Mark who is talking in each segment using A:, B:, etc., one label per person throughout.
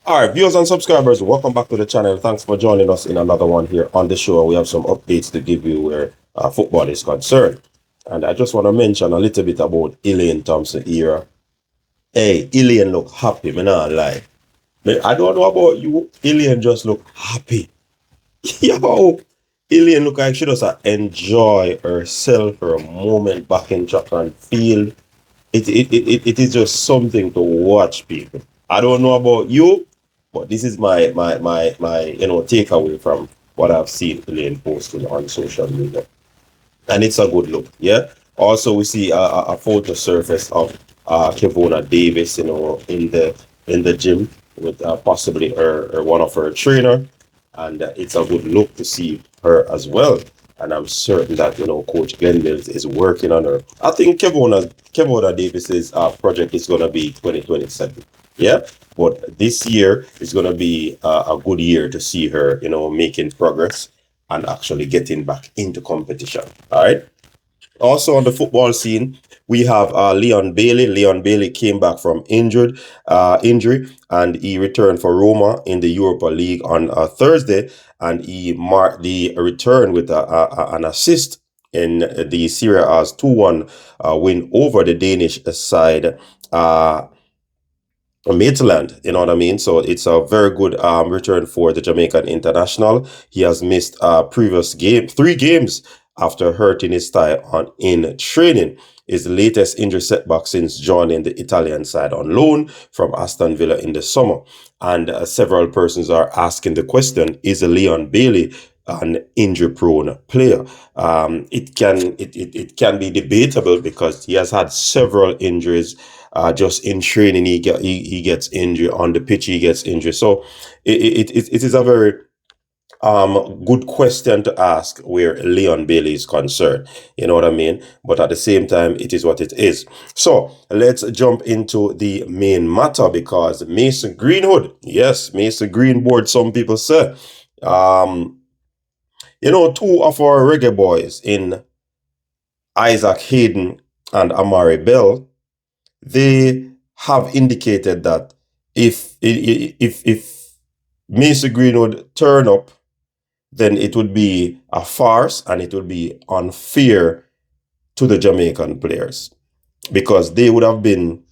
A: All right, viewers and subscribers, welcome back to the channel. Thanks for joining us in another one here on the show. We have some updates to give you where football is concerned. And I just want to mention a little bit about Elaine Thompson era. Hey, Elaine look happy, man, not lie. I don't know about you. Elaine just look happy. Yo, Elaine look like she just enjoy herself for a moment back in track and field. It is just something to watch, people. I don't know about you, but this is my takeaway from what I've seen Elaine posting on social media, and it's a good look. Yeah. Also, we see a photo surface of Kevona Davis, in the gym with possibly her one of her trainer, and it's a good look to see her as well. And I'm certain that Coach Glenville is working on her. I think Kevona Davis's project is gonna be 2027. Yeah, but this year is gonna be a good year to see her, making progress and actually getting back into competition. All right. Also on the football scene, we have Leon Bailey. Leon Bailey came back from injury, and he returned for Roma in the Europa League on Thursday, and he marked the return with an assist in the Serie A's 2-1 win over the Danish side. Maitland, you know what I mean? So it's a very good return for the Jamaican international. He has missed previous 3 games after hurting his thigh in training. His latest injury setback since joining the Italian side on loan from Aston Villa in the summer. And several persons are asking the question, is Leon Bailey an injury-prone player? It can be debatable because he has had several injuries. Just in training, he gets injured. On the pitch, he gets injured. So it is a very good question to ask where Leon Bailey is concerned. You know what I mean? But at the same time, it is what it is. So let's jump into the main matter, because Mason Greenwood, yes, Mason Greenwood, some people say, 2 of our reggae boys in Isaac Hayden and Amari Bell, they have indicated that if Mason Greenwood turn up, then it would be a farce and it would be unfair to the Jamaican players, because they would have been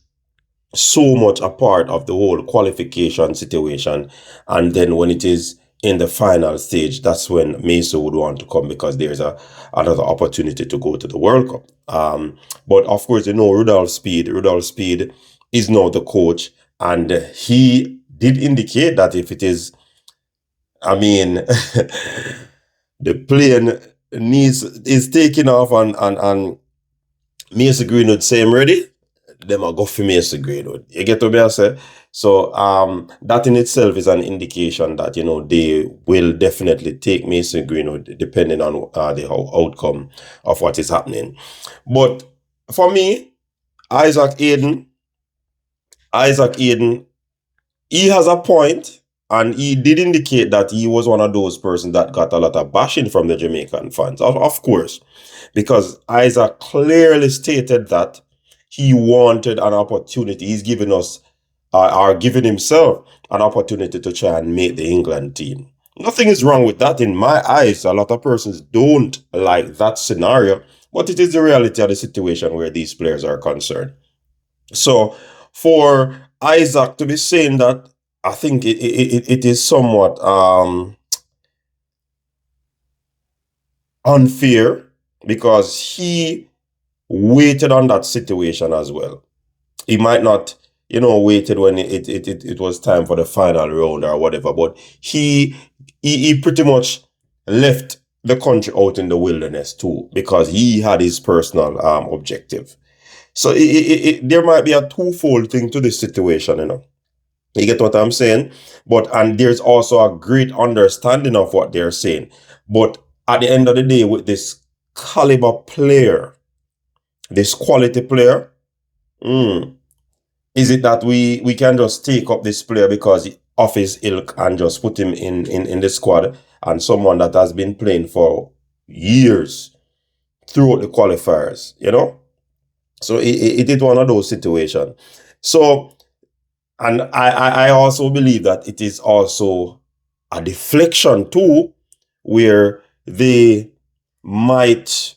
A: so much a part of the whole qualification situation, and then when it is in the final stage, that's when Mesa would want to come, because there's another opportunity to go to the World Cup. But of course, Rudolph Speed is now the coach, and he did indicate that if it is, I mean, the plane is taking off and Mason Greenwood say I'm ready, them a go for Mason Greenwood. You get what I say? So that in itself is an indication that they will definitely take Mason Greenwood depending on the outcome of what is happening. But for me, Isaac Hayden, he has a point, and he did indicate that he was one of those persons that got a lot of bashing from the Jamaican fans, of course, because Isaac clearly stated that he wanted an opportunity. He's given us, or given himself, an opportunity to try and make the England team. Nothing is wrong with that in my eyes. A lot of persons don't like that scenario, but it is the reality of the situation where these players are concerned. So for Isaac to be saying that, I think it is somewhat unfair, because he waited on that situation as well. He might not, waited when it was time for the final round or whatever, but he pretty much left the country out in the wilderness too, because he had his personal objective. So there might be a twofold thing to this situation, You get what I'm saying? And there's also a great understanding of what they're saying. But at the end of the day, with this caliber player, this quality player, is it that we can just take up this player because of his ilk and just put him in the squad, and someone that has been playing for years throughout the qualifiers, So it is one of those situations. So And I also believe that it is also a deflection too, where they might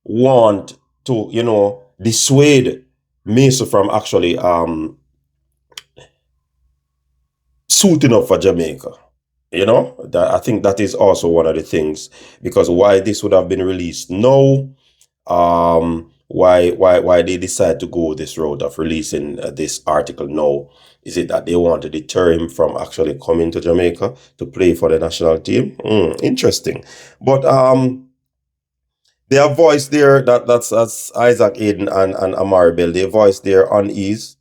A: want to, dissuade Mesa from actually suiting up for Jamaica. That I think that is also one of the things, because why this would have been released now, why they decide to go this route of releasing this article now. Is it that they want to deter him from actually coming to Jamaica to play for the national team? Interesting. But their voice there, that's Isaac Aiden and Amari Bell, their voice there unease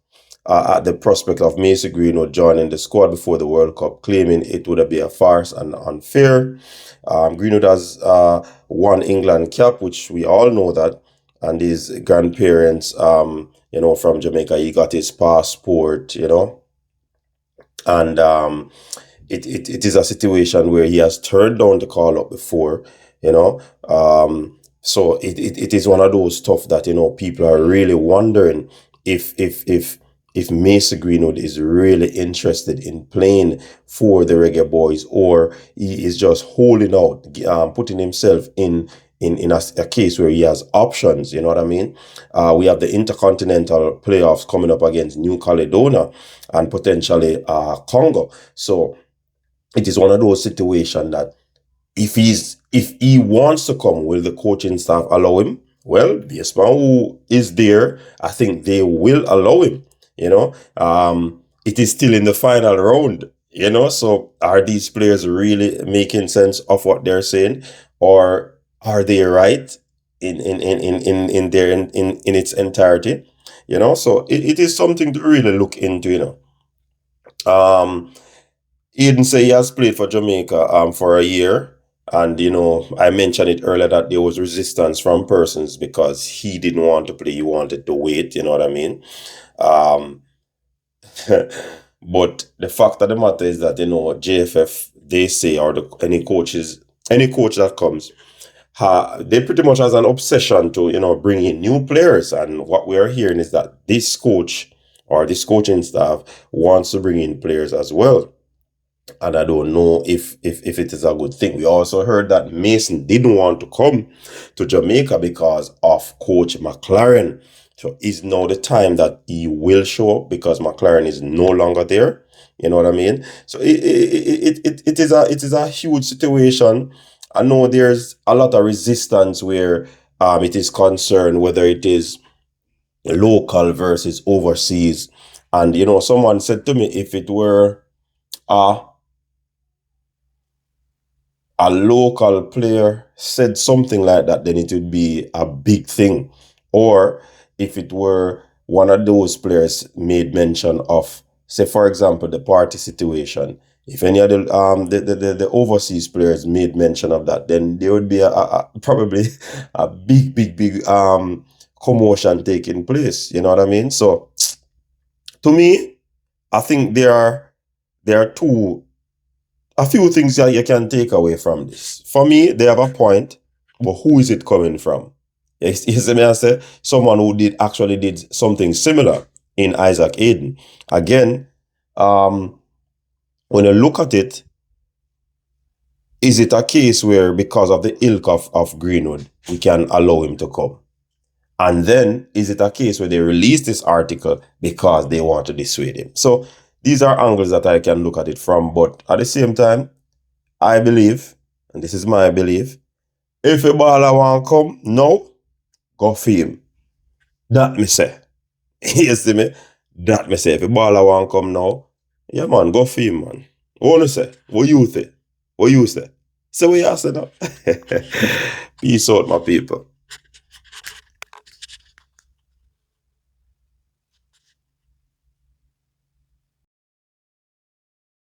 A: at the prospect of Macy Greenwood joining the squad before the World Cup, claiming it would be a farce and unfair. Greenwood has one England cap, which we all know that, and his grandparents, from Jamaica, he got his passport, and it is a situation where he has turned down the call up before, you know. So it is one of those stuff that, people are really wondering if Mason Greenwood is really interested in playing for the Reggae Boys, or he is just holding out, putting himself in a case where he has options. You know what I mean? We have the Intercontinental playoffs coming up against New Caledonia and potentially Congo. So it is one of those situations that if he wants to come, will the coaching staff allow him? Well, based on who is there, I think they will allow him. It is still in the final round. So are these players really making sense of what they're saying, or are they right in its entirety? So it is something to really look into. Um, Eden say he has played for Jamaica for a year. And I mentioned it earlier that there was resistance from persons because he didn't want to play, he wanted to wait, you know what I mean? Um, but the fact of the matter is that, JFF, they say, or any coach that comes, they pretty much has an obsession to, bring in new players. And what we are hearing is that this coach or this coaching staff wants to bring in players as well. And I don't know if it is a good thing. We also heard that Mason didn't want to come to Jamaica because of Coach McLaren. So is now the time that he will show up, because McLaren is no longer there. You know what I mean? So it is a huge situation. I know there's a lot of resistance where it is concerned whether it is local versus overseas. And someone said to me, if it were uh a local player said something like that, then it would be a big thing. Or if it were one of those players made mention of, say, for example, the party situation, if any of the overseas players made mention of that, then there would be probably a big commotion taking place. You know what I mean? So to me, I think there are a few things that you can take away from this. For me, they have a point, but who is it coming from? You see me, I say someone who did something similar in Isaac Aiden. Again, when you look at it, is it a case where because of the ilk of Greenwood, we can allow him to come? And then is it a case where they release this article because they want to dissuade him? So these are angles that I can look at it from, but at the same time, I believe, and this is my belief, if a baller want come, no, go for him. That me say. You see me? That me say. If a baller want come now, yeah man, go for him, man. What you say? What you say? What you say? Say what you say now. Peace out, my people.